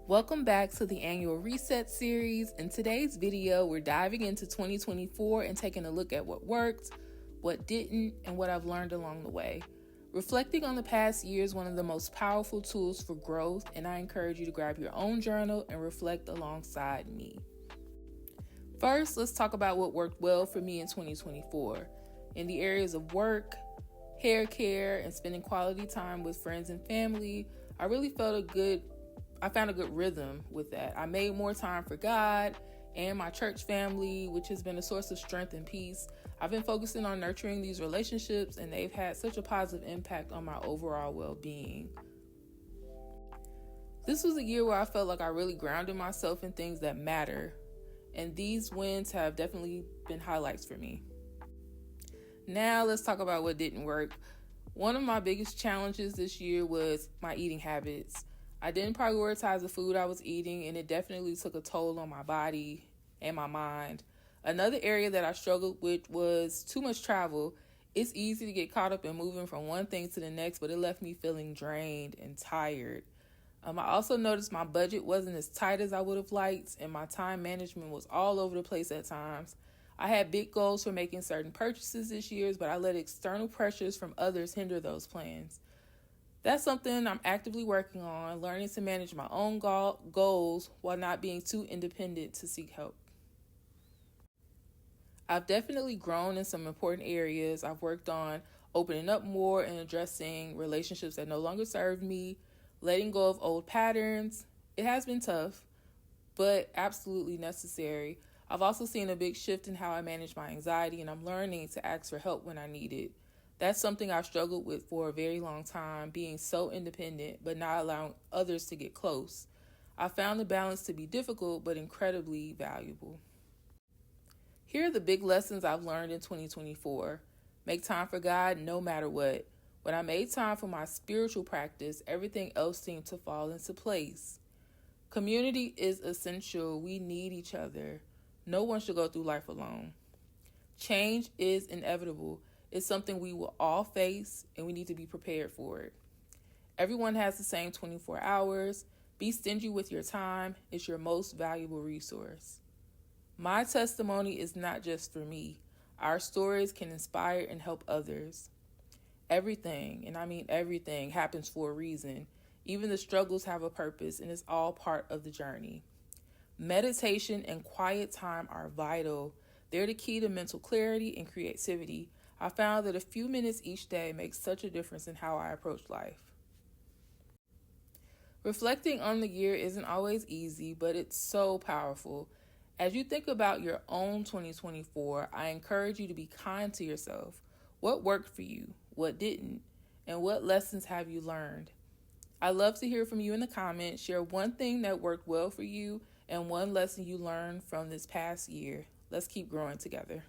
Welcome back to the annual reset series. In today's video, we're diving into 2024 and taking a look at what worked, what didn't, and what I've learned along the way. Reflecting on the past year is one of the most powerful tools for growth, and I encourage you to grab your own journal and reflect alongside me. First, let's talk about what worked well for me in 2024. In the areas of work, hair care, and spending quality time with friends and family, I really found a good rhythm with that. I made more time for God and my church family, which has been a source of strength and peace. I've been focusing on nurturing these relationships, and they've had such a positive impact on my overall well-being. This was a year where I felt like I really grounded myself in things that matter, and these wins have definitely been highlights for me. Now let's talk about what didn't work. One of my biggest challenges this year was my eating habits. I didn't prioritize the food I was eating, and it definitely took a toll on my body and my mind. Another area that I struggled with was too much travel. It's easy to get caught up in moving from one thing to the next, but it left me feeling drained and tired. I also noticed my budget wasn't as tight as I would have liked, and my time management was all over the place at times. I had big goals for making certain purchases this year, but I let external pressures from others hinder those plans. That's something I'm actively working on, learning to manage my own goals while not being too independent to seek help. I've definitely grown in some important areas. I've worked on opening up more and addressing relationships that no longer serve me, letting go of old patterns. It has been tough, but absolutely necessary. I've also seen a big shift in how I manage my anxiety, and I'm learning to ask for help when I need it. That's something I've struggled with for a very long time, being so independent, but not allowing others to get close. I found the balance to be difficult, but incredibly valuable. Here are the big lessons I've learned in 2024. Make time for God no matter what. When I made time for my spiritual practice, everything else seemed to fall into place. Community is essential. We need each other. No one should go through life alone. Change is inevitable. It's something we will all face, and we need to be prepared for it. Everyone has the same 24 hours. Be stingy with your time. It's your most valuable resource. My testimony is not just for me. Our stories can inspire and help others. Everything, and I mean everything, happens for a reason. Even the struggles have a purpose, and it's all part of the journey. Meditation and quiet time are vital. They're the key to mental clarity and creativity. I found that a few minutes each day makes such a difference in how I approach life. Reflecting on the year isn't always easy, but it's so powerful. As you think about your own 2024, I encourage you to be kind to yourself. What worked for you? What didn't? And what lessons have you learned? I'd love to hear from you in the comments. Share one thing that worked well for you and one lesson you learned from this past year. Let's keep growing together.